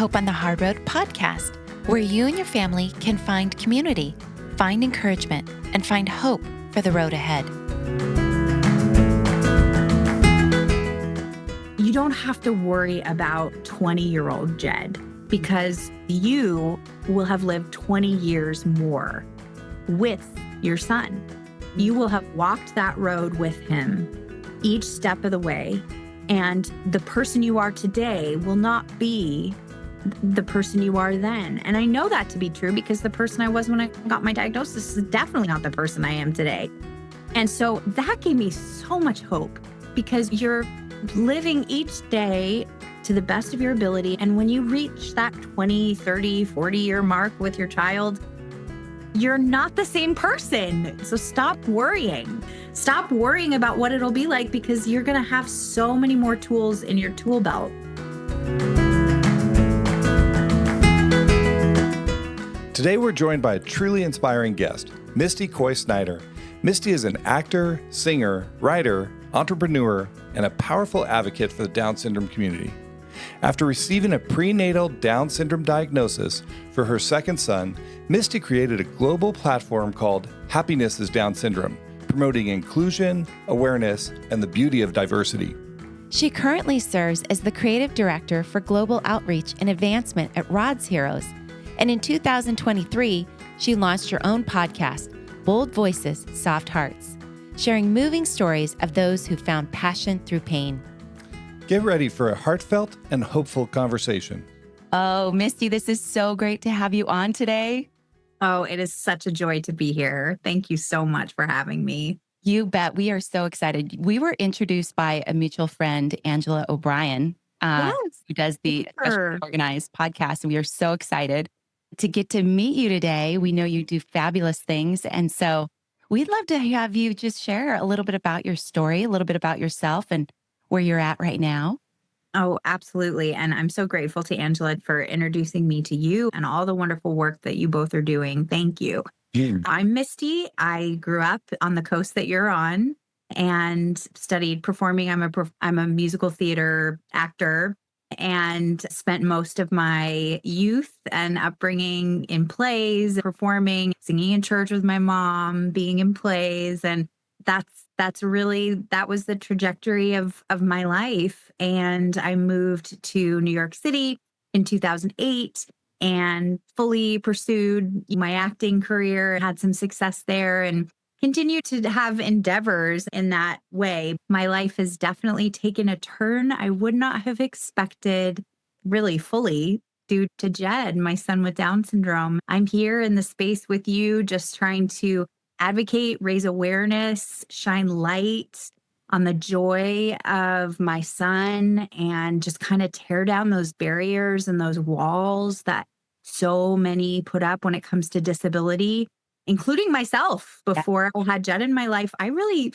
Hope on the Hard Road podcast, where you and your family can find community, find encouragement, and find hope for the road ahead. You don't have to worry about 20-year-old Jed because you will have lived 20 years more with your son. You will have walked that road with him each step of the way. And the person you are today will not be the person you are then. And I know that to be true because the person I was when I got my diagnosis is definitely not the person I am today. And so that gave me so much hope because you're living each day to the best of your ability. And when you reach that 20, 30, 40-year mark with your child, you're not the same person. So stop worrying. Stop worrying about what it'll be like because you're going to have so many more tools in your tool belt. Today, we're joined by a truly inspiring guest, Misty Coy Snyder. Misty is an actor, singer, writer, entrepreneur, and a powerful advocate for the Down syndrome community. After receiving a prenatal Down syndrome diagnosis for her second son, Misty created a global platform called Happiness is Down Syndrome, promoting inclusion, awareness, and the beauty of diversity. She currently serves as the creative director for global outreach and advancement at Rod's Heroes. And in 2023, she launched her own podcast, Bold Voices, Soft Hearts, sharing moving stories of those who found passion through pain. Get ready for a heartfelt and hopeful conversation. Oh, Misty, this is so great to have you on today. Oh, it is such a joy to be here. Thank you so much for having me. You bet. We are so excited. We were introduced by a mutual friend, Angela O'Brien, who does the Especially Organized podcast. And we are so excited to get to meet you today. We know you do fabulous things. And so we'd love to have you just share a little bit about your story, a little bit about yourself and where you're at right now. Oh, absolutely. And I'm so grateful to Angela for introducing me to you and all the wonderful work that you both are doing. Thank you. I'm Misty. I grew up on the coast that you're on and studied performing. I'm a musical theater actor and spent most of my youth and upbringing in plays, performing, singing in church with my mom, being in plays. And that was the trajectory of my life. And I moved to New York City in 2008 and fully pursued my acting career, had some success there and continue to have endeavors in that way. My life has definitely taken a turn I would not have expected really fully due to Jed, my son with Down syndrome. I'm here in the space with you, just trying to advocate, raise awareness, shine light on the joy of my son, and just kind of tear down those barriers and those walls that so many put up when it comes to disability, including myself. Before I had Jed in my life, I really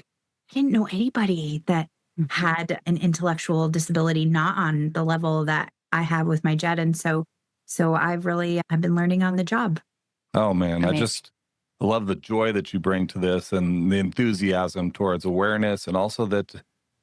didn't know anybody that had an intellectual disability, not on the level that I have with my Jed. And so I've been learning on the job. Oh, man. I love the joy that you bring to this and the enthusiasm towards awareness and also that,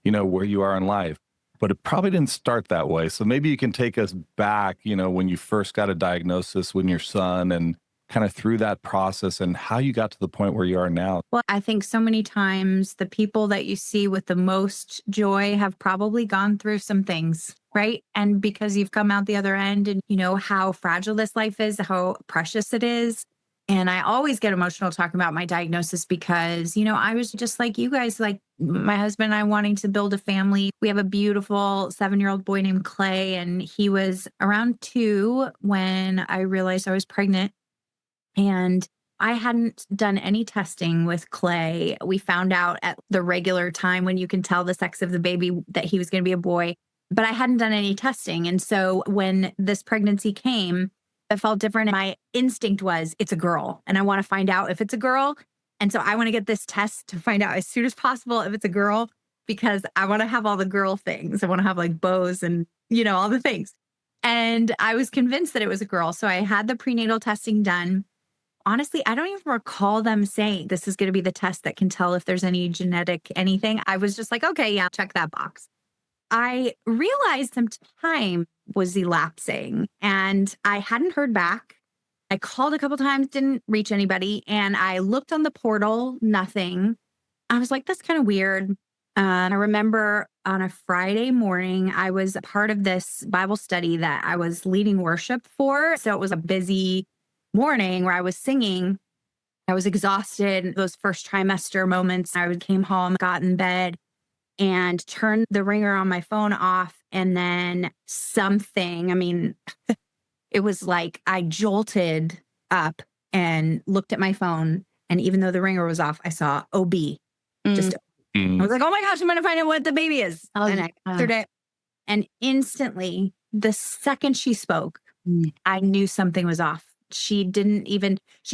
where you are in life. But it probably didn't start that way. So maybe you can take us back, when you first got a diagnosis with your son and kind of through that process and how you got to the point where you are now. Well, I think so many times the people that you see with the most joy have probably gone through some things, right? And because you've come out the other end and you know how fragile this life is, how precious it is. And I always get emotional talking about my diagnosis because, I was just like you guys, like my husband and I wanting to build a family. We have a beautiful 7-year-old boy named Clay, and he was around 2 when I realized I was pregnant. And I hadn't done any testing with Clay. We found out at the regular time when you can tell the sex of the baby that he was going to be a boy, but I hadn't done any testing. And so when this pregnancy came, it felt different. My instinct was it's a girl and I want to find out if it's a girl. And so I want to get this test to find out as soon as possible if it's a girl, because I want to have all the girl things. I want to have like bows and, all the things. And I was convinced that it was a girl. So I had the prenatal testing done. Honestly, I don't even recall them saying this is going to be the test that can tell if there's any genetic anything. I was just like, okay, yeah, check that box. I realized some time was elapsing and I hadn't heard back. I called a couple times, didn't reach anybody. And I looked on the portal, nothing. I was like, that's kind of weird. And I remember on a Friday morning, I was a part of this Bible study that I was leading worship for. So it was a busy morning where I was singing. I was exhausted. Those first trimester moments, I came home, got in bed, and turned the ringer on my phone off. And then it was like I jolted up and looked at my phone. And even though the ringer was off, I saw OB. Just, I was like, oh my gosh, I'm going to find out what the baby is. And I answered it. And instantly, the second she spoke, I knew something was off. She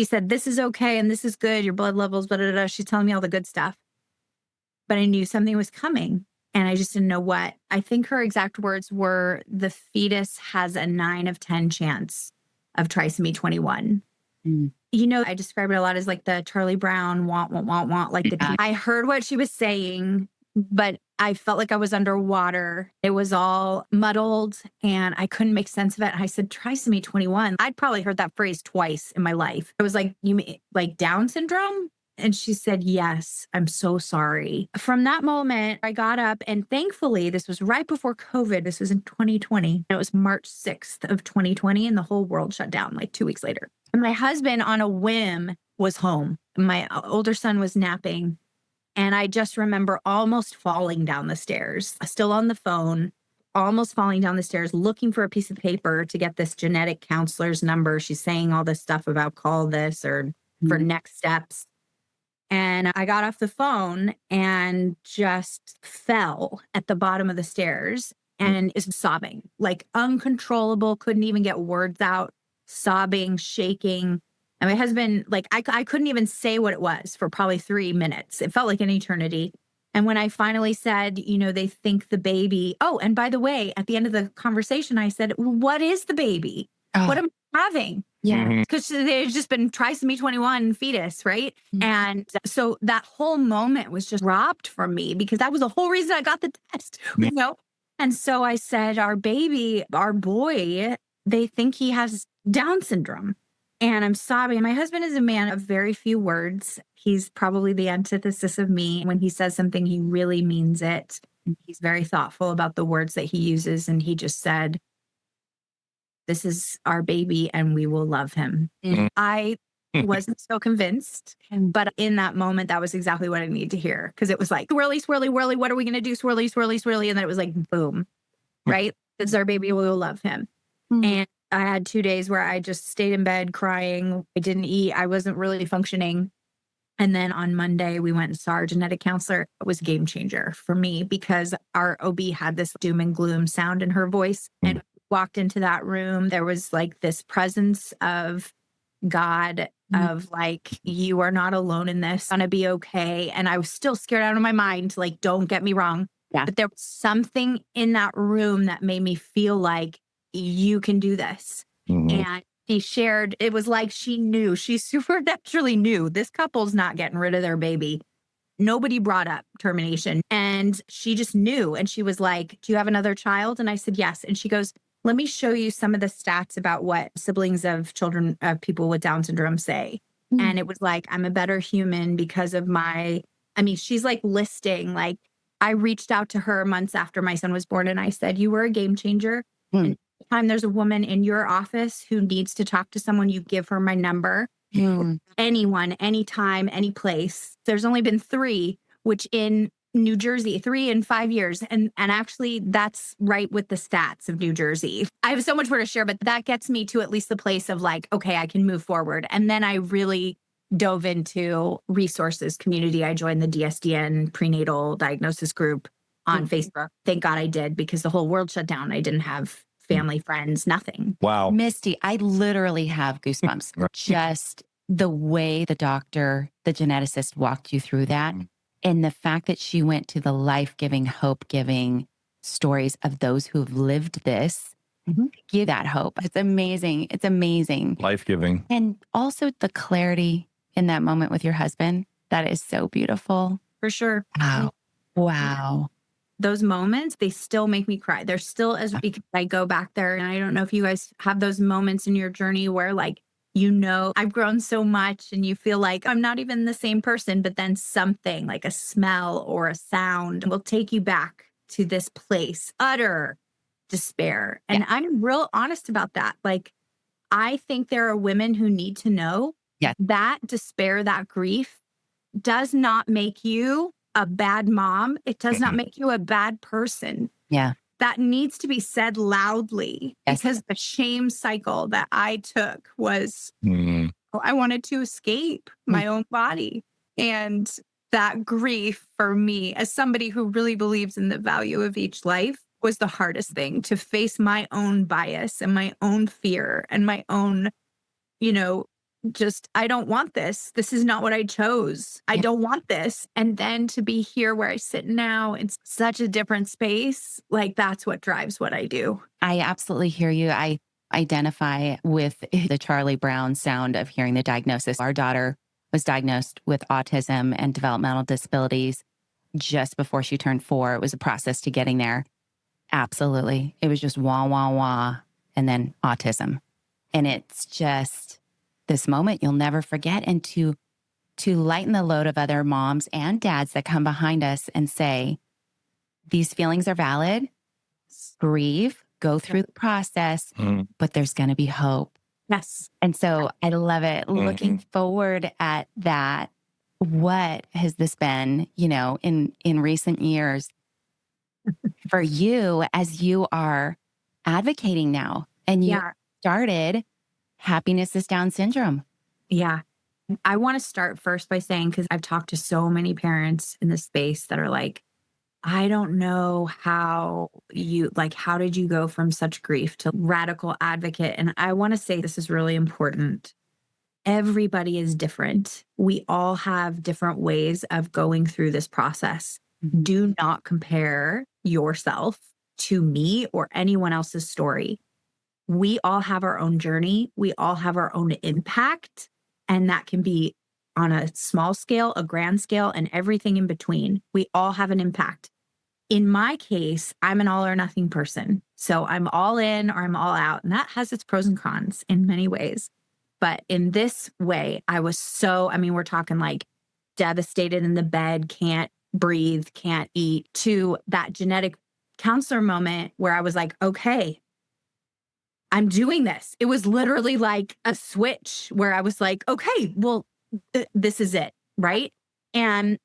said, this is okay. And this is good. Your blood levels, blah, blah, blah. She's telling me all the good stuff. But I knew something was coming and I just didn't know what. I think her exact words were, the fetus has a 9 of 10 chance of trisomy 21. I describe it a lot as like the Charlie Brown want, like I heard what she was saying, but I felt like I was underwater. It was all muddled and I couldn't make sense of it. I said, trisomy 21. I'd probably heard that phrase twice in my life. I was like, you mean like Down syndrome? And she said, yes, I'm so sorry. From that moment, I got up and thankfully, this was right before COVID. This was in 2020. It was March 6th of 2020 and the whole world shut down like 2 weeks later. And my husband on a whim was home. My older son was napping. And I just remember almost falling down the stairs, still on the phone, almost falling down the stairs, looking for a piece of paper to get this genetic counselor's number. She's saying all this stuff about call this or for next steps. And I got off the phone and just fell at the bottom of the stairs and is sobbing, like uncontrollable, couldn't even get words out, sobbing, shaking. And my husband, like I couldn't even say what it was for probably 3 minutes. It felt like an eternity. And when I finally said, they think the baby, oh, and by the way, at the end of the conversation, I said, what is the baby? What am I having? Yeah. Because there's just been trisomy 21 fetus, right? And so that whole moment was just robbed from me because that was the whole reason I got the test, And so I said, our baby, our boy, they think he has Down syndrome. And I'm sobbing. My husband is a man of very few words. He's probably the antithesis of me. When he says something, he really means it. He's very thoughtful about the words that he uses. And he just said, this is our baby and we will love him. I wasn't so convinced, but in that moment, that was exactly what I needed to hear. Because it was like, swirly, swirly, whirly, what are we going to do? Swirly, swirly, swirly. And then it was like, boom, right? This is our baby, we will love him. And I had 2 days where I just stayed in bed crying. I didn't eat. I wasn't really functioning. And then on Monday, we went and saw our genetic counselor. It was a game changer for me because our OB had this doom and gloom sound in her voice. And walked into that room, there was like this presence of God, of like, you are not alone in this, gonna be okay. And I was still scared out of my mind, like, don't get me wrong. Yeah. But there was something in that room that made me feel like you can do this. And she shared, it was like she knew, she supernaturally knew this couple's not getting rid of their baby. Nobody brought up termination. And she just knew. And she was like, do you have another child? And I said, yes. And she goes, let me show you some of the stats about what siblings of children of people with Down syndrome say. And it was like, I'm a better human because of she's like listing, like I reached out to her months after my son was born and I said, you were a game changer. And anytime there's a woman in your office who needs to talk to someone, you give her my number. Anyone, anytime, any place. There's only been 3, which in New Jersey, 3 in 5 years. And actually that's right with the stats of New Jersey. I have so much more to share, but that gets me to at least the place of like, okay, I can move forward. And then I really dove into resources, community. I joined the DSDN prenatal diagnosis group on Facebook. Thank God I did because the whole world shut down. I didn't have family, friends, nothing. Wow. Misty, I literally have goosebumps. Just the way the doctor, the geneticist walked you through that. And the fact that she went to the life-giving, hope-giving stories of those who've lived this, give that hope. It's amazing. It's amazing. Life-giving. And also the clarity in that moment with your husband. That is so beautiful. For sure. Wow. Wow. those moments, they still make me cry. They're still because I go back there, and I don't know if you guys have those moments in your journey where like, I've grown so much and you feel like I'm not even the same person, but then something like a smell or a sound will take you back to this place, utter despair. And I'm real honest about that. Like, I think there are women who need to know that despair, that grief does not make you a bad mom. It does not make you a bad person. Yeah. That needs to be said loudly because the shame cycle that I took was, I wanted to escape my own body. And that grief for me, as somebody who really believes in the value of each life, was the hardest thing, to face my own bias and my own fear and my own, I don't want this. This is not what I chose. I don't want this. And then to be here where I sit now in such a different space, like that's what drives what I do. I absolutely hear you. I identify with the Charlie Brown sound of hearing the diagnosis. Our daughter was diagnosed with autism and developmental disabilities just before she turned 4. It was a process to getting there. Absolutely. It was just wah, wah, wah, and then autism. And it's just this moment you'll never forget. And to lighten the load of other moms and dads that come behind us and say, these feelings are valid, grieve, go through the process, but there's going to be hope. Yes. And so I love it. Looking forward at that. What has this been, in recent years for you as you are advocating now and you started Happiness is Down Syndrome? Yeah. I want to start first by saying, because I've talked to so many parents in this space that are like, I don't know how did you go from such grief to radical advocate? And I want to say this is really important. Everybody is different. We all have different ways of going through this process. Do not compare yourself to me or anyone else's story. We all have our own journey. We all have our own impact. And that can be on a small scale, a grand scale, and everything in between. We all have an impact. In my case, I'm an all or nothing person. So I'm all in or I'm all out. And that has its pros and cons in many ways. But in this way, I was we're talking like devastated in the bed, can't breathe, can't eat, to that genetic counselor moment where I was like, okay, I'm doing this. It was literally like a switch where I was like, okay, well, this is it. Right. And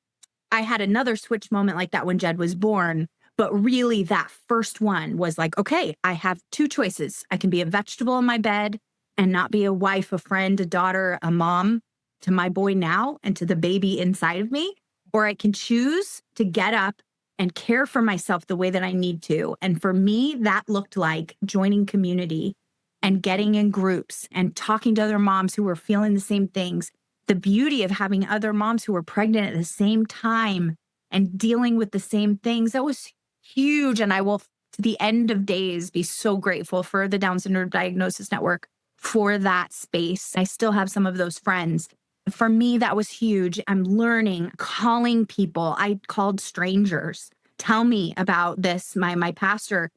I had another switch moment like that when Jed was born. But really that first one was like, okay, I have two choices. I can be a vegetable in my bed and not be a wife, a friend, a daughter, a mom to my boy now and to the baby inside of me. Or I can choose to get up and care for myself the way that I need to. And for me, that looked like joining community and getting in groups and talking to other moms who were feeling the same things. The beauty of having other moms who were pregnant at the same time and dealing with the same things, that was huge. And I will, to the end of days, be so grateful for the Down Syndrome Diagnosis Network for that space. I still have some of those friends. For me, that was huge. I'm learning, calling people. I called strangers. Tell me about this. My pastor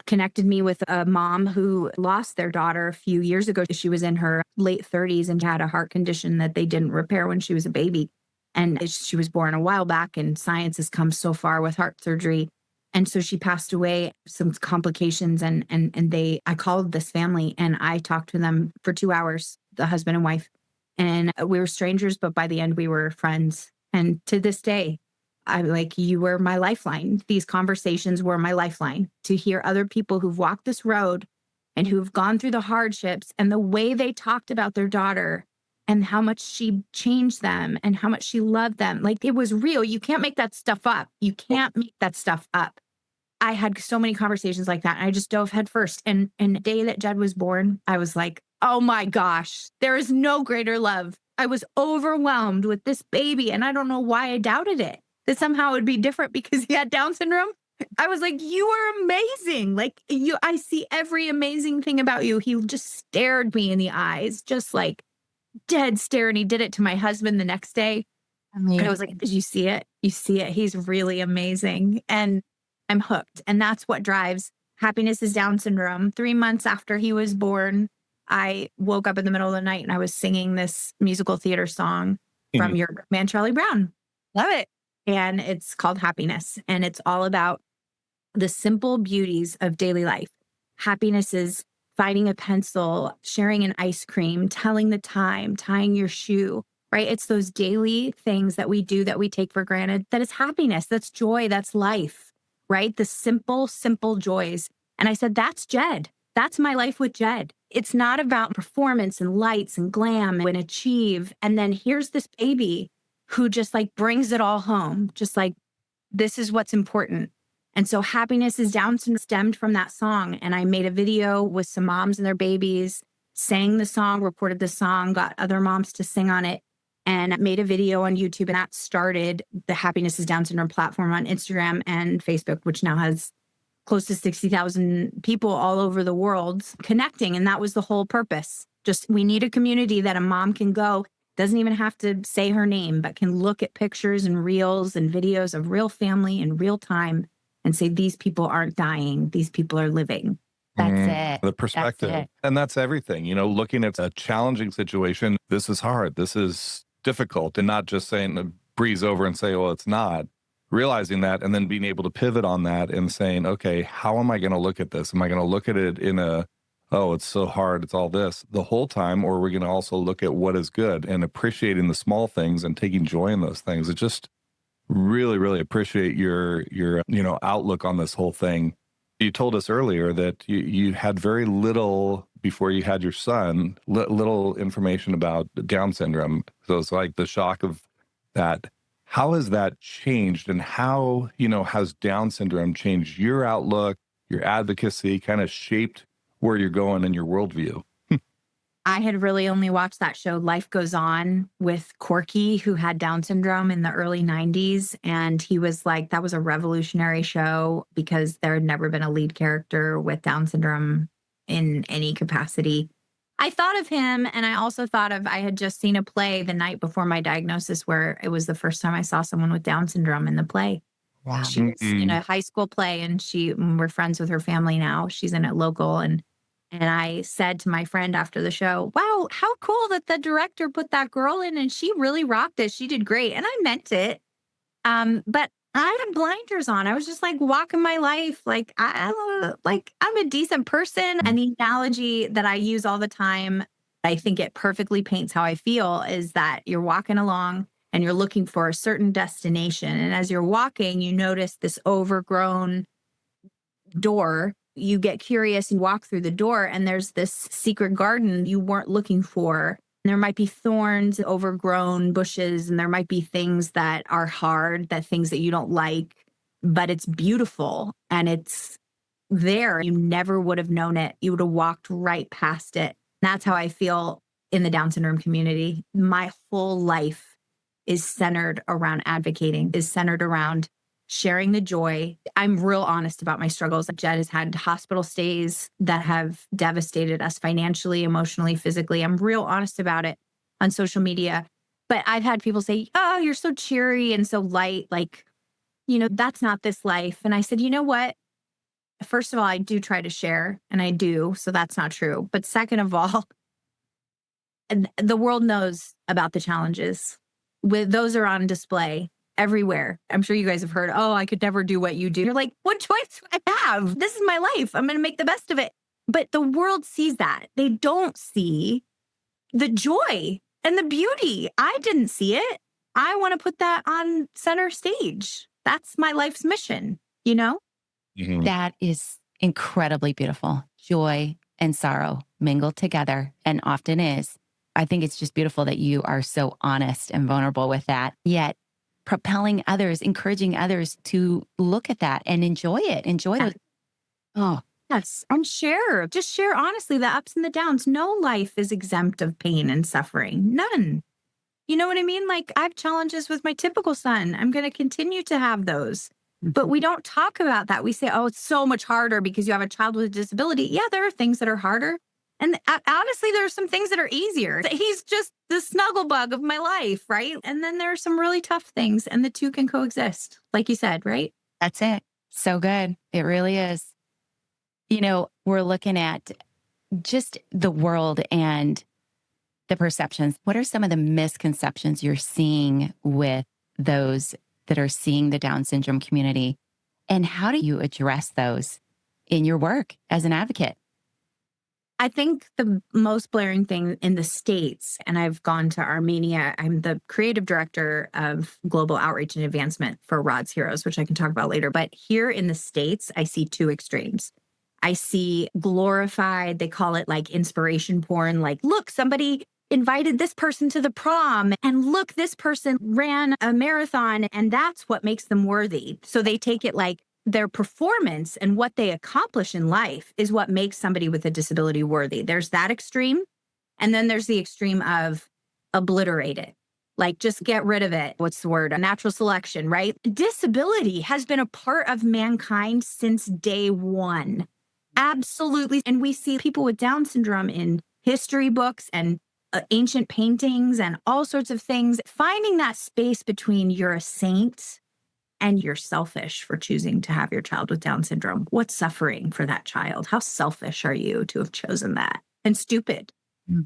connected me with a mom who lost their daughter a few years ago. She was in her late 30s and had a heart condition that they didn't repair when she was a baby. And she was born a while back, and science has come so far with heart surgery. And so she passed away, some complications, and I called this family and I talked to them for 2 hours, the husband and wife. And we were strangers, but by the end we were friends. And to this day, I'm like, you were my lifeline. These conversations were my lifeline to hear other people who've walked this road and who've gone through the hardships and the way they talked about their daughter and how much she changed them and how much she loved them. Like, it was real. You can't make that stuff up. You can't make that stuff up. I had so many conversations like that. And I just dove headfirst. And the day that Jed was born, I was like, oh my gosh, there is no greater love. I was overwhelmed with this baby. And I don't know why I doubted it, that somehow it would be different because he had Down syndrome. I was like, you are amazing. Like, I see every amazing thing about you. He just stared me in the eyes, just like dead stare. And he did it to my husband the next day. And I was like, did you see it? You see it. He's really amazing. And I'm hooked. And that's what drives Happiness is Down Syndrome. 3 months after he was born, I woke up in the middle of the night and I was singing this musical theater song from your man, Charlie Brown. Love it. And it's called Happiness. And it's all about the simple beauties of daily life. Happiness is finding a pencil, sharing an ice cream, telling the time, tying your shoe, right? It's those daily things that we do that we take for granted. That is happiness. That's joy. That's life, right? The simple, simple joys. And I said, that's Jed. That's my life with Jed. It's not about performance and lights and glam and achieve. And then here's this baby who just like brings it all home. Just like, this is what's important. And so Happiness is Down Syndrome stemmed from that song. And I made a video with some moms and their babies, sang the song, recorded the song, got other moms to sing on it, and made a video on YouTube. And that started the Happiness is Down Syndrome platform on Instagram and Facebook, which now has close to 60,000 people all over the world connecting. And that was the whole purpose. Just, we need a community that a mom can go, doesn't even have to say her name, but can look at pictures and reels and videos of real family in real time and say, these people aren't dying. These people are living. That's it. The perspective. That's it. And that's everything. Looking at a challenging situation, this is hard. This is difficult. And not just saying, breeze over and say, well, it's not. Realizing that and then being able to pivot on that and saying, okay, how am I going to look at this? Am I going to look at it in oh, it's so hard, it's all this the whole time? Or are we going to also look at what is good and appreciating the small things and taking joy in those things? It just really, really appreciate your outlook on this whole thing. You told us earlier that you had very little before you had your son, little information about Down syndrome. So it's like the shock of that. How has that changed, and how, has Down syndrome changed your outlook, your advocacy, kind of shaped where you're going in your worldview? I had really only watched that show Life Goes On with Corky, who had Down syndrome in the early 90s. And he was like, that was a revolutionary show because there had never been a lead character with Down syndrome in any capacity. I thought of him, and I also thought of, I had just seen a play the night before my diagnosis where it was the first time I saw someone with Down syndrome in the play. Wow. She was in a high school play, and we're friends with her family now. She's in it local. And I said to my friend after the show, wow, how cool that the director put that girl in, and she really rocked it. She did great. And I meant it. But I had blinders on. I was just like walking my life. Like, I'm a decent person. And the analogy that I use all the time, I think it perfectly paints how I feel, is that you're walking along and you're looking for a certain destination. And as you're walking, you notice this overgrown door. You get curious and walk through the door, and there's this secret garden you weren't looking for. And there might be thorns, overgrown bushes, and there might be things that are hard, things that you don't like, but it's beautiful and it's there. You never would have known it. You would have walked right past it. That's how I feel in the Down syndrome community. My whole life is centered around advocating, is centered around sharing the joy. I'm real honest about my struggles. Jed has had hospital stays that have devastated us financially, emotionally, physically. I'm real honest about it on social media. But I've had people say, oh, you're so cheery and so light. Like, that's not this life. And I said, you know what? First of all, I do try to share, and I do. So that's not true. But second of all, the world knows about the challenges. Those are on display everywhere. I'm sure you guys have heard, oh, I could never do what you do. You're like, what choice do I have? This is my life. I'm going to make the best of it. But the world sees that. They don't see the joy and the beauty. I didn't see it. I want to put that on center stage. That's my life's mission, Mm-hmm. That is incredibly beautiful. Joy and sorrow mingled together, and often is. I think it's just beautiful that you are so honest and vulnerable with that, yet propelling others, encouraging others to look at that and enjoy it. Enjoy it. Oh, yes. And just share honestly the ups and the downs. No life is exempt of pain and suffering. None. You know what I mean? Like, I have challenges with my typical son. I'm going to continue to have those. But we don't talk about that. We say, oh, it's so much harder because you have a child with a disability. Yeah, there are things that are harder. And honestly, there are some things that are easier. He's just the snuggle bug of my life, right? And then there are some really tough things, and the two can coexist, like you said, right? That's it. So good. It really is. We're looking at just the world and the perceptions. What are some of the misconceptions you're seeing with those that are seeing the Down syndrome community? And how do you address those in your work as an advocate? I think the most blaring thing in the States, and I've gone to Armenia, I'm the creative director of global outreach and advancement for Rod's Heroes, which I can talk about later. But here in the States, I see two extremes. I see glorified, they call it like inspiration porn, like, look, somebody invited this person to the prom, and look, this person ran a marathon, and that's what makes them worthy. So they take it like their performance and what they accomplish in life is what makes somebody with a disability worthy. There's that extreme. And then there's the extreme of obliterate it. Like, just get rid of it. What's the word? A natural selection, right? Disability has been a part of mankind since day one. Absolutely. And we see people with Down syndrome in history books and ancient paintings and all sorts of things. Finding that space between you're a saint and you're selfish for choosing to have your child with Down syndrome. What's suffering for that child? How selfish are you to have chosen that? And stupid,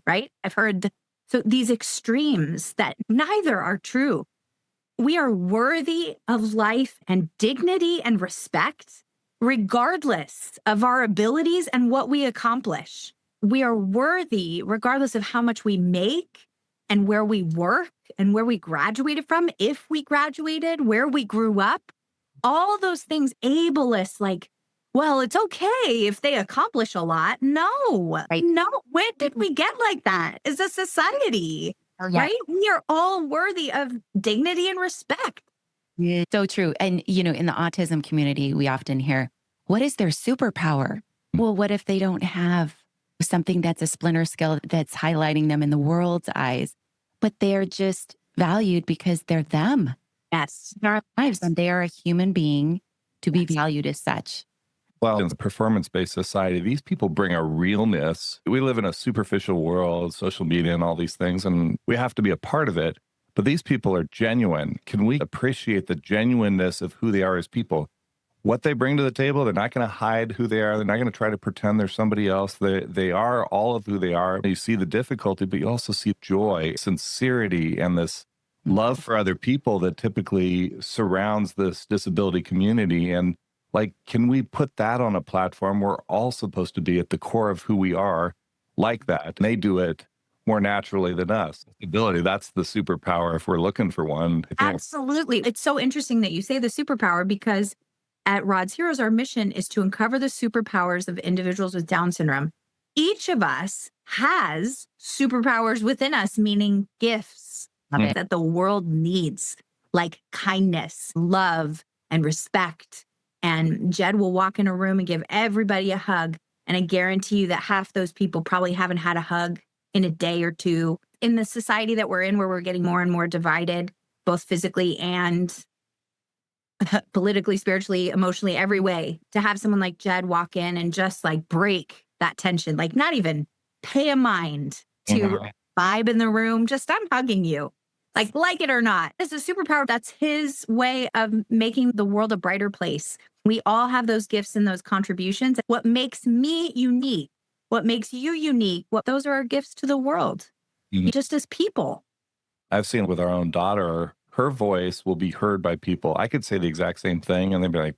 right? I've heard so these extremes that neither are true. We are worthy of life and dignity and respect, regardless of our abilities and what we accomplish. We are worthy regardless of how much we make and where we work and where we graduated from, if we graduated, where we grew up. All those things, ableist, like, well, it's okay if they accomplish a lot. No, Right. No. When did we get like that as a society? Right? We are all worthy of dignity and respect. Yeah. So true. And, in the autism community, we often hear, what is their superpower? Well, what if they don't have something that's a splinter skill that's highlighting them in the world's eyes, but they're just valued because they're them. Yes. In our lives, and they are a human being to be valued as such. Well, in the performance-based society, these people bring a realness. We live in a superficial world, social media and all these things, and we have to be a part of it. But these people are genuine. Can we appreciate the genuineness of who they are as people? What they bring to the table, they're not going to hide who they are. They're not going to try to pretend they're somebody else. They are all of who they are. You see the difficulty, but you also see joy, sincerity, and this love for other people that typically surrounds this disability community. And like, can we put that on a platform? We're all supposed to be at the core of who we are like that. And they do it more naturally than us. Ability, that's the superpower if we're looking for one. Absolutely. It's so interesting that you say the superpower, because at Rod's Heroes, our mission is to uncover the superpowers of individuals with Down syndrome. Each of us has superpowers within us, meaning gifts that the world needs, like kindness, love, and respect. And Jed will walk in a room and give everybody a hug. And I guarantee you that half those people probably haven't had a hug in a day or two. In the society that we're in, where we're getting more and more divided, both physically and politically, spiritually, emotionally, every way, to have someone like Jed walk in and just like break that tension, like not even pay a mind to vibe in the room, just I'm hugging you, like it or not. It's a superpower. That's his way of making the world a brighter place. We all have those gifts and those contributions. What makes me unique, what makes you unique, those are our gifts to the world, just as people. I've seen with our own daughter, her voice will be heard by people. I could say the exact same thing and they'd be like,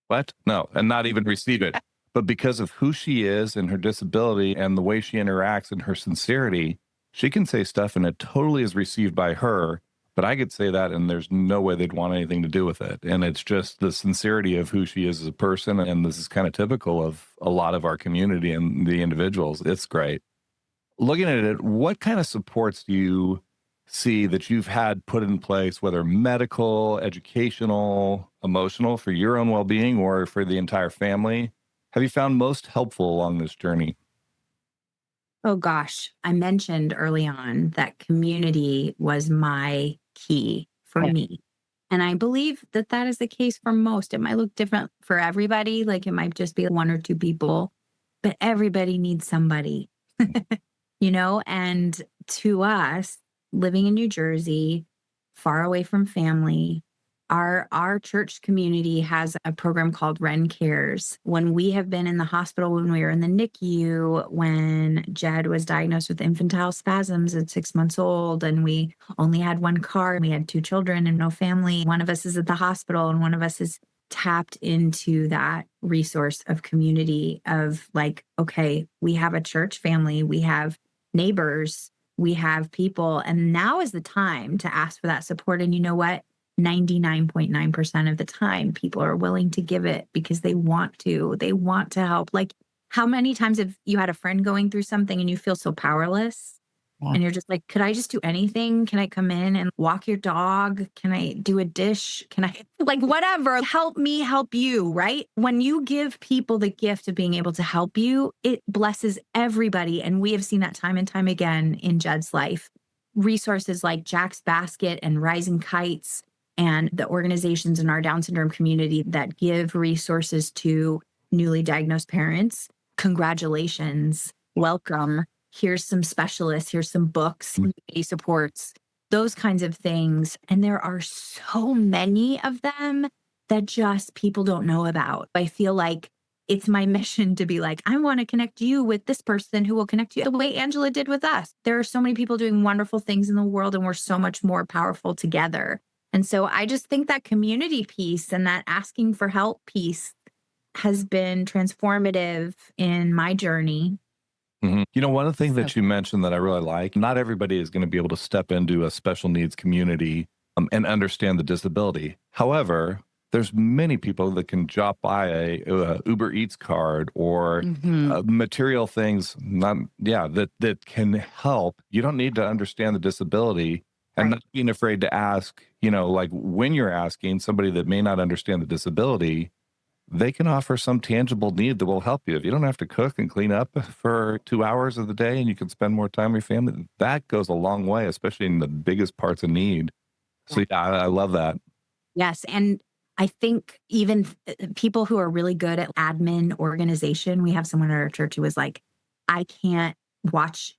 what? No, and not even receive it. But because of who she is and her disability and the way she interacts and her sincerity, she can say stuff and it totally is received by her. But I could say that and there's no way they'd want anything to do with it. And it's just the sincerity of who she is as a person. And this is kind of typical of a lot of our community and the individuals. It's great. Looking at it, what kind of supports do you see that you've had put in place, whether medical, educational, emotional, for your own well-being or for the entire family, have you found most helpful along this journey? Oh gosh, I mentioned early on that community was my key for me. And I believe that that is the case for most. It might look different for everybody. Like it might just be one or two people, but everybody needs somebody, and to us, living in New Jersey, far away from family, Our church community has a program called Ren Cares. When we have been in the hospital, when we were in the NICU, when Jed was diagnosed with infantile spasms at 6 months old, and we only had one car, and we had 2 children and no family. One of us is at the hospital and one of us is tapped into that resource of community of like, okay, we have a church family, we have neighbors, we have people, and now is the time to ask for that support. And you know what? 99.9% of the time, people are willing to give it because they want to. They want to help. Like, how many times have you had a friend going through something and you feel so powerless? Yeah. And you're just like, could I just do anything? Can I come in and walk your dog? Can I do a dish? Can I, like, whatever, help me help you, right? When you give people the gift of being able to help you, it blesses everybody. And we have seen that time and time again in Jed's life. Resources like Jack's Basket and Rising Kites and the organizations in our Down syndrome community that give resources to newly diagnosed parents. Congratulations. Welcome. Here's some specialists. Here's some books, community supports, those kinds of things. And there are so many of them that just people don't know about. I feel like it's my mission to be like, I want to connect you with this person who will connect you the way Angela did with us. There are so many people doing wonderful things in the world, and we're so much more powerful together. And so I just think that community piece and that asking for help piece has been transformative in my journey. Mm-hmm. You know, one of the things that you mentioned that I really like, not everybody is going to be able to step into a special needs community and understand the disability. However, there's many people that can drop by a Uber Eats card or material things, that can help. You don't need to understand the disability. And not being afraid to ask, like when you're asking somebody that may not understand the disability, they can offer some tangible need that will help you. If you don't have to cook and clean up for 2 hours of the day and you can spend more time with your family, that goes a long way, especially in the biggest parts of need. So yeah, I love that. Yes. And I think even people who are really good at admin organization, we have someone at our church who was like, I can't watch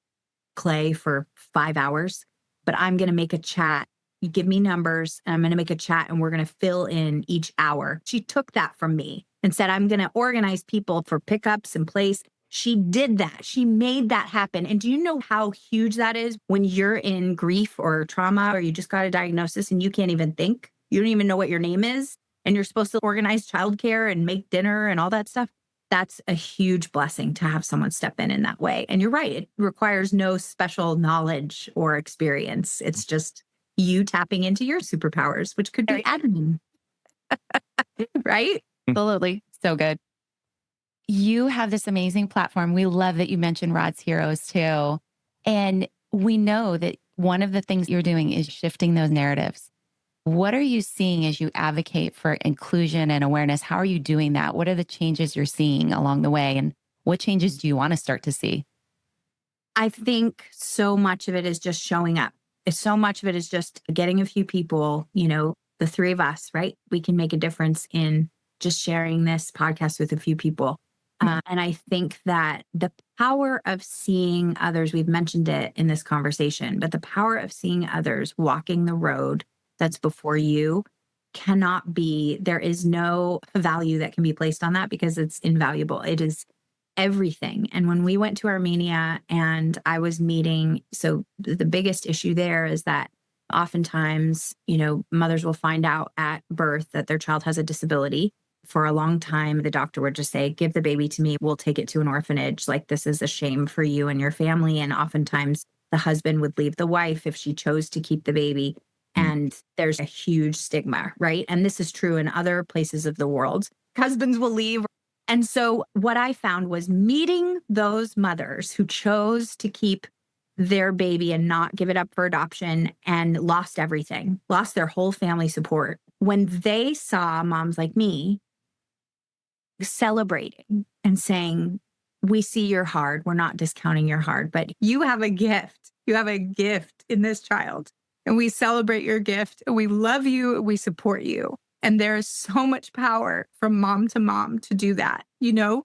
Clay for 5 hours, but I'm going to make a chat. You give me numbers and I'm going to make a chat and we're going to fill in each hour. She took that from me and said, I'm going to organize people for pickups and place. She did that. She made that happen. And do you know how huge that is when you're in grief or trauma, or you just got a diagnosis and you can't even think? You don't even know what your name is. And you're supposed to organize childcare and make dinner and all that stuff. That's a huge blessing to have someone step in that way. And you're right. It requires no special knowledge or experience. It's just you tapping into your superpowers, which could be admin. Right? Absolutely. So good. You have this amazing platform. We love that you mentioned Rod's Heroes too. And we know that one of the things you're doing is shifting those narratives. What are you seeing as you advocate for inclusion and awareness? How are you doing that? What are the changes you're seeing along the way? And what changes do you want to start to see? I think so much of it is just showing up. So much of it is just getting a few people, the 3 of us, right? We can make a difference in just sharing this podcast with a few people. And I think that the power of seeing others, we've mentioned it in this conversation, but the power of seeing others walking the road that's before you there is no value that can be placed on that because it's invaluable. It is everything. And when we went to Armenia and I was meeting, so the biggest issue there is that oftentimes, mothers will find out at birth that their child has a disability. For a long time, the doctor would just say, give the baby to me. We'll take it to an orphanage. Like, this is a shame for you and your family. And oftentimes the husband would leave the wife if she chose to keep the baby. And there's a huge stigma, right? And this is true in other places of the world. Husbands will leave. And so what I found was meeting those mothers who chose to keep their baby and not give it up for adoption and lost everything, lost their whole family support. When they saw moms like me celebrating and saying, we see you're hard. We're not discounting your hard, but you have a gift. You have a gift in this child. And we celebrate your gift. We love you. We support you. And there is so much power from mom to mom to do that. You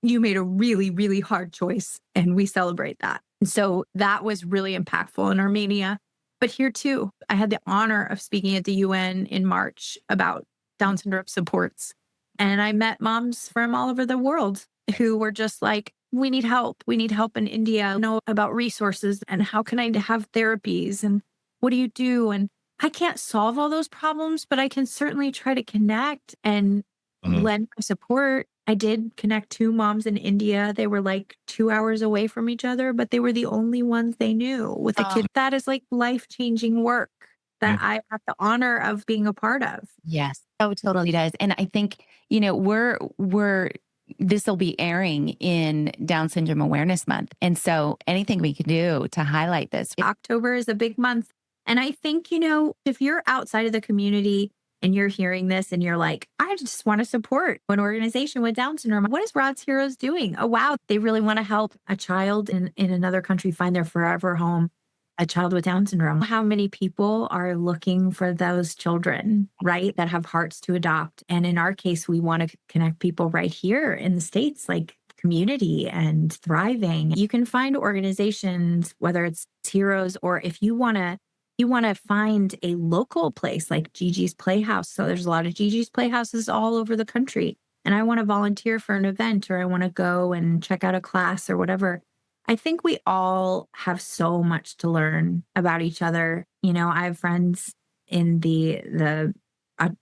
made a really, really hard choice and we celebrate that. And so that was really impactful in Armenia. But here too, I had the honor of speaking at the UN in March about Down syndrome supports. And I met moms from all over the world who were just like, we need help. We need help in India. Know about resources and how can I have therapies and what do you do? And I can't solve all those problems, but I can certainly try to connect and lend my support. I did connect 2 moms in India. They were like 2 hours away from each other, but they were the only ones they knew with a kid. That is like life-changing work that I have the honor of being a part of. Yes. Oh, it totally does. And I think, we're this will be airing in Down Syndrome Awareness Month. And so anything we can do to highlight this. October is a big month. And I think, if you're outside of the community and you're hearing this and you're like, I just want to support an organization with Down syndrome. What is Rod's Heroes doing? Oh, wow. They really want to help a child in another country find their forever home, a child with Down syndrome. How many people are looking for those children, right, that have hearts to adopt? And in our case, we want to connect people right here in the States, like community and thriving. You can find organizations, whether it's Heroes or if you want to find a local place like Gigi's Playhouse. So there's a lot of Gigi's Playhouses all over the country. And I want to volunteer for an event or I want to go and check out a class or whatever. I think we all have so much to learn about each other. I have friends in the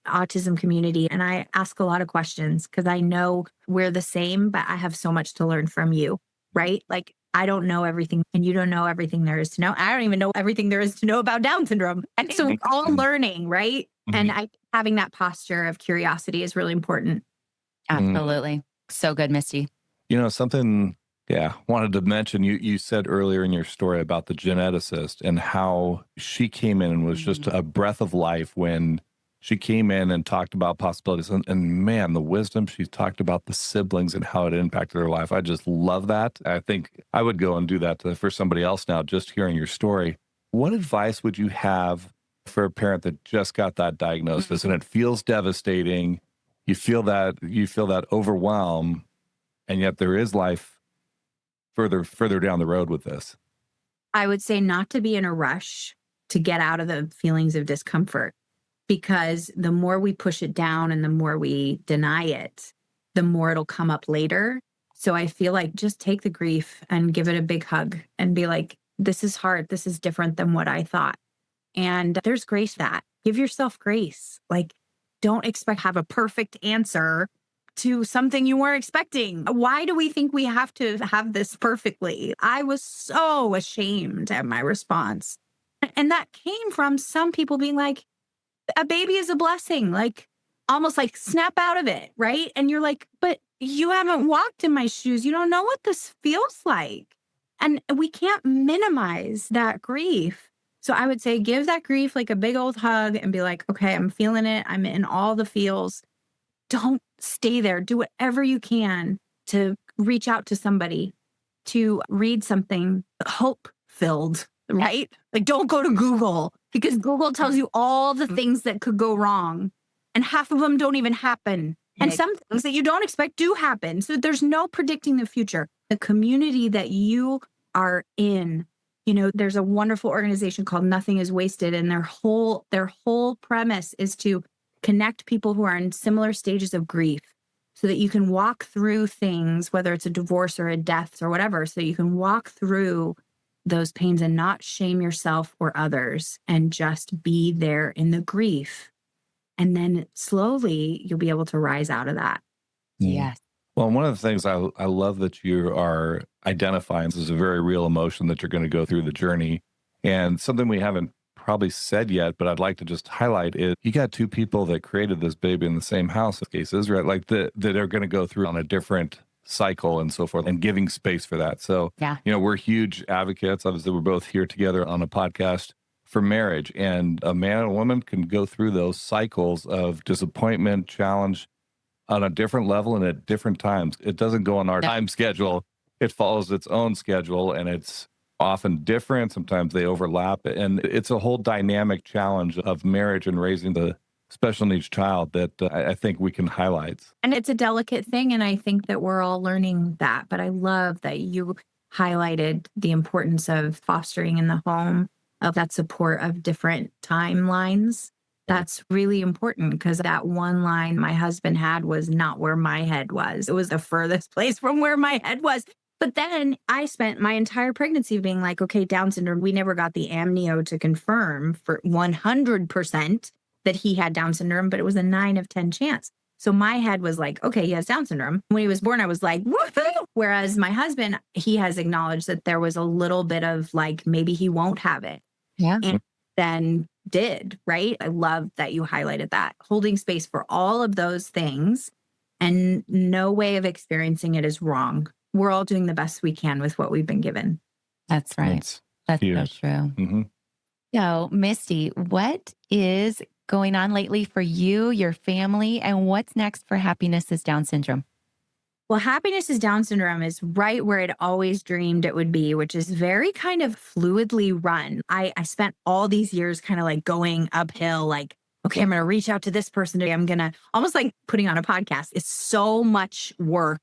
autism community and I ask a lot of questions because I know we're the same, but I have so much to learn from you, right? Like I don't know everything and you don't know everything there is to know. I don't even know everything there is to know about Down syndrome. And so we're all learning, right? And having that posture of curiosity is really important. Absolutely. So good, Misty. Something, wanted to mention, you said earlier in your story about the geneticist and how she came in and was just a breath of life when she came in and talked about possibilities. And man, the wisdom she talked about the siblings and how it impacted her life. I just love that. I think I would go and do that for somebody else now, just hearing your story. What advice would you have for a parent that just got that diagnosis and it feels devastating? You feel that overwhelm, and yet there is life further down the road with this. I would say not to be in a rush to get out of the feelings of discomfort. Because the more we push it down and the more we deny it, the more it'll come up later. So I feel like just take the grief and give it a big hug and be like, this is hard. This is different than what I thought. And there's grace for that. Give yourself grace. Like, don't expect to have a perfect answer to something you weren't expecting. Why do we think we have to have this perfectly? I was so ashamed at my response. And that came from some people being like, a baby is a blessing, like almost like snap out of it, right? And you're like, but you haven't walked in my shoes. You don't know what this feels like. And we can't minimize that grief. So I would say give that grief like a big old hug and be like, okay, I'm feeling it. I'm in all the feels. Don't stay there. Do whatever you can to reach out to somebody, to read something hope-filled, right? Like don't go to Google because Google tells you all the things that could go wrong and half of them don't even happen. And some things that you don't expect do happen. So there's no predicting the future. The community that you are in, there's a wonderful organization called Nothing is Wasted. And their whole premise is to connect people who are in similar stages of grief so that you can walk through things, whether it's a divorce or a death or whatever, so you can walk through those pains and not shame yourself or others and just be there in the grief. And then slowly you'll be able to rise out of that. Yes. Well, one of the things I love that you are identifying this is a very real emotion that you're going to go through the journey. And something we haven't probably said yet, but I'd like to just highlight is you got 2 people that created this baby in the same house in cases, right? Like that are going to go through on a different cycle and so forth and giving space for that. So, we're huge advocates. Obviously, we're both here together on a podcast for marriage, and a man and a woman can go through those cycles of disappointment, challenge on a different level and at different times. It doesn't go on our time schedule. It follows its own schedule, and it's often different. Sometimes they overlap, and it's a whole dynamic challenge of marriage and raising the special needs child that I think we can highlight. And it's a delicate thing. And I think that we're all learning that. But I love that you highlighted the importance of fostering in the home of that support of different timelines. That's really important because that one line my husband had was not where my head was. It was the furthest place from where my head was. But then I spent my entire pregnancy being like, okay, Down syndrome. We never got the amnio to confirm for 100% that he had Down syndrome, but it was a 9 of 10 chance. So my head was like, okay, he has Down syndrome. When he was born, I was like, woohoo! Whereas my husband, he has acknowledged that there was a little bit of like, maybe he won't have it. Yeah. And then did, right? I love that you highlighted that. Holding space for all of those things and no way of experiencing it is wrong. We're all doing the best we can with what we've been given. That's right. That's so true. Mm-hmm. So, Misty, what is going on lately for you, your family, and what's next for Happiness is Down syndrome? Well, Happiness is Down syndrome is right where it always dreamed it would be, which is very kind of fluidly run. I spent all these years kind of like going uphill, like, okay, I'm going to reach out to this person today. I'm going to almost like putting on a podcast. It's so much work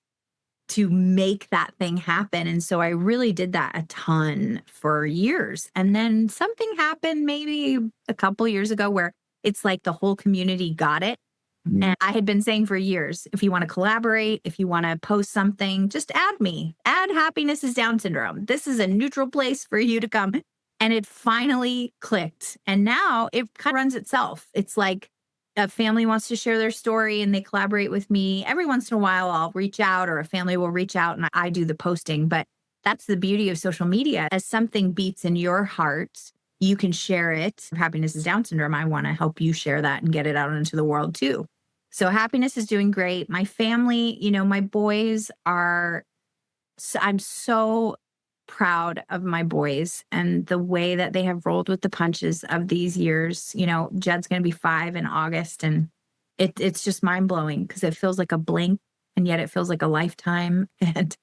to make that thing happen. And so I really did that a ton for years. And then something happened maybe a couple years ago where it's like the whole community got it. And I had been saying for years, if you want to collaborate, if you want to post something, just add me. Add Happiness is Down syndrome. This is a neutral place for you to come. And it finally clicked. And now it kind of runs itself. It's like a family wants to share their story and they collaborate with me. Every once in a while, I'll reach out or a family will reach out and I do the posting. But that's the beauty of social media. As something beats in your heart, you can share it. Happiness is Down syndrome. I want to help you share that and get it out into the world too. So Happiness is doing great. My family, my boys are, I'm so proud of my boys and the way that they have rolled with the punches of these years. Jed's going to be 5 in August and it's just mind blowing because it feels like a blink and yet it feels like a lifetime. And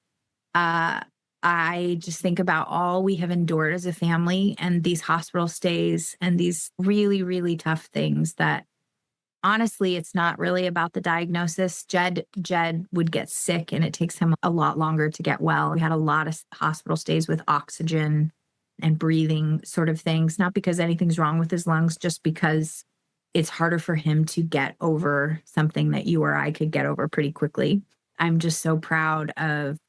I just think about all we have endured as a family and these hospital stays and these really, really tough things that honestly, it's not really about the diagnosis. Jed would get sick and it takes him a lot longer to get well. We had a lot of hospital stays with oxygen and breathing sort of things, not because anything's wrong with his lungs, just because it's harder for him to get over something that you or I could get over pretty quickly. I'm just so proud of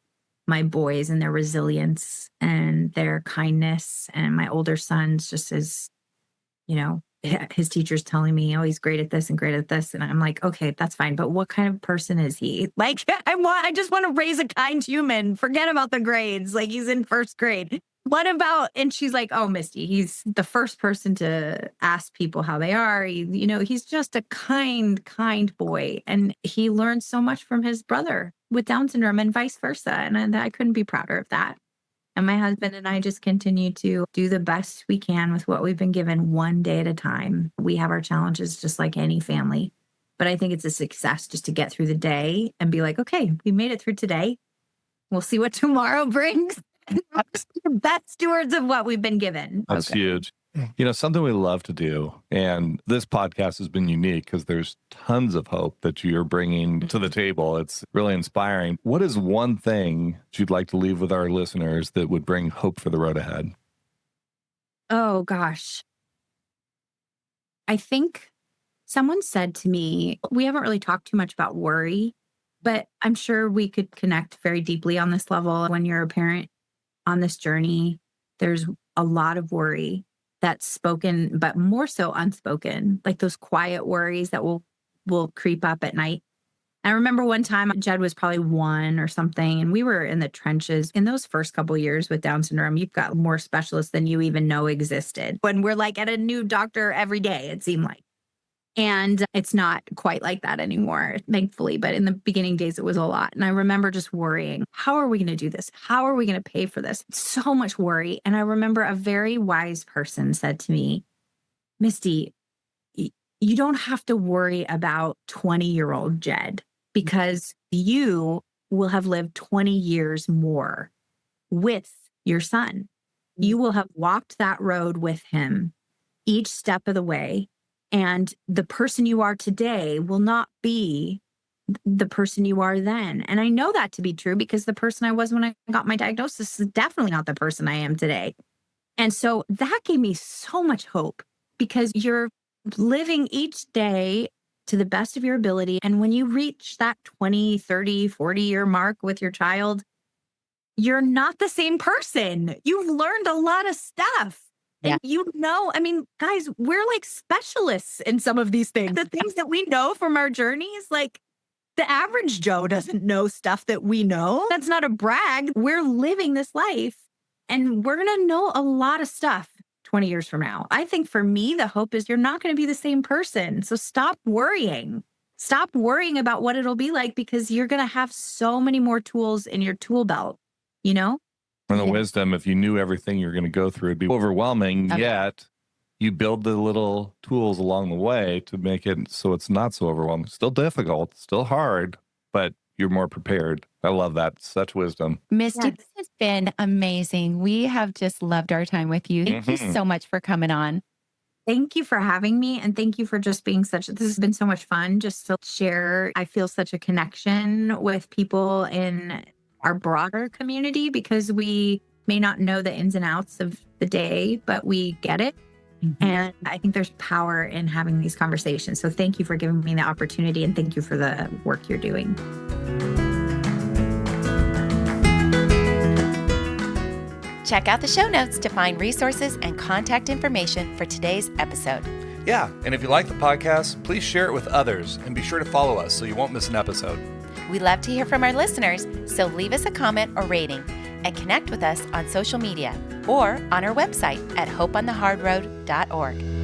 my boys and their resilience and their kindness. And my older son's just as, his teacher's telling me, oh, he's great at this and great at this. And I'm like, okay, that's fine. But what kind of person is he? Like, I just want to raise a kind human. Forget about the grades. Like he's in first grade. What about, and she's like, oh, Misty, he's the first person to ask people how they are. He's just a kind boy. And he learned so much from his brother with Down syndrome and vice versa. And I couldn't be prouder of that. And my husband and I just continue to do the best we can with what we've been given one day at a time. We have our challenges just like any family, but I think it's a success just to get through the day and be like, okay, we made it through today. We'll see what tomorrow brings. The best stewards of what we've been given. That's huge. Something we love to do, and this podcast has been unique because there's tons of hope that you're bringing to the table. It's really inspiring. What is one thing that you'd like to leave with our listeners that would bring hope for the road ahead? Oh, gosh. I think someone said to me, we haven't really talked too much about worry, but I'm sure we could connect very deeply on this level. When you're a parent on this journey, there's a lot of worry that's spoken, but more so unspoken, like those quiet worries that will creep up at night. I remember one time Jed was probably 1 or something, and we were in the trenches. In those first couple of years with Down syndrome, you've got more specialists than you even know existed. When we're like at a new doctor every day, it seemed like. And it's not quite like that anymore, thankfully. But in the beginning days, it was a lot. And I remember just worrying, how are we going to do this? How are we going to pay for this? So much worry. And I remember a very wise person said to me, Misty, you don't have to worry about 20-year-old Jed because you will have lived 20 years more with your son. You will have walked that road with him each step of the way. And the person you are today will not be the person you are then. And I know that to be true because the person I was when I got my diagnosis is definitely not the person I am today. And so that gave me so much hope because you're living each day to the best of your ability. And when you reach that 20, 30, 40-year mark with your child, you're not the same person. You've learned a lot of stuff. Yeah. And I mean, guys, we're like specialists in some of these things. The things that we know from our journeys, like the average Joe doesn't know stuff that we know. That's not a brag. We're living this life and we're going to know a lot of stuff 20 years from now. I think for me, the hope is you're not going to be the same person. So stop worrying. Stop worrying about what it'll be like because you're going to have so many more tools in your tool belt, you know? And the wisdom, if you knew everything you're going to go through, it'd be overwhelming, yet you build the little tools along the way to make it so it's not so overwhelming. Still difficult, still hard, but you're more prepared. I love that. Such wisdom. Misty, this has been amazing. We have just loved our time with you. Thank you so much for coming on. Thank you for having me. And thank you for just being this has been so much fun just to share. I feel such a connection with people in our broader community because we may not know the ins and outs of the day, but we get it. And I think there's power in having these conversations. So thank you for giving me the opportunity and thank you for the work you're doing. Check out the show notes to find resources and contact information for today's episode. Yeah, and if you like the podcast, please share it with others and be sure to follow us so you won't miss an episode. We love to hear from our listeners, so leave us a comment or rating and connect with us on social media or on our website at hopeonthehardroad.org.